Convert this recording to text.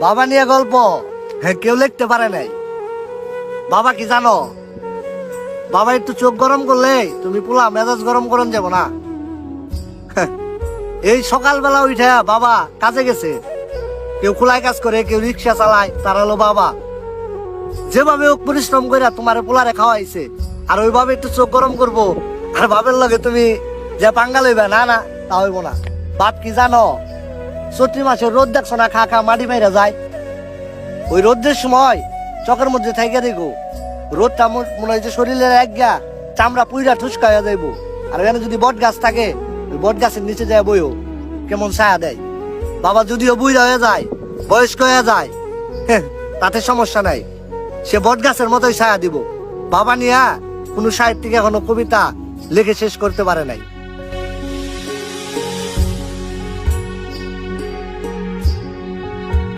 বাবা নিয়ে গল্প, হ্যাঁ কেউ লিখতে পারে নাই। বাবা কি জানো, বাবা একটু চোখ গরম করলে তুমি পুলা মেজাজ গরম করন যাব না। এই সকালবেলা উঠে বাবা কাজে গেছে, কেউ খোলায় কাজ করে, কেউ রিক্সা চালায়, তার হলো বাবা। যেভাবে হোক পরিশ্রম করে তোমার পোলারে খাওয়াইছে, আর ওইভাবে একটু চোখ গরম করবো আর বাপের লগে তুমি যে পাঙ্গা লইবে, না না তা হইব না। বাপ কি জানো, চৈত্র মাসে রোদ দেখছো না, খা খা মাটি মাইরা যায়। ওই রোদের সময় চকের মধ্যে থাইকা দেখো, রোদটা মনে হয় যে শরীরের একগা চামড়া পুইরা ঠুসকা হয়ে যাইবো। আর এখানে যদি বট গাছ থাকে, ওই বট গাছের নিচে যায় বইও কেমন ছায়া দেয়। বাবা যদিও বুইরা হয়ে যায়, বয়স্ক হয়ে যায়, তাতে সমস্যা নাই, সে বট গাছের মতোই ছায়া দিব। বাবা নিয়া কোনো সাহিত্যিক এখনো কবিতা লিখে শেষ করতে পারে নাই।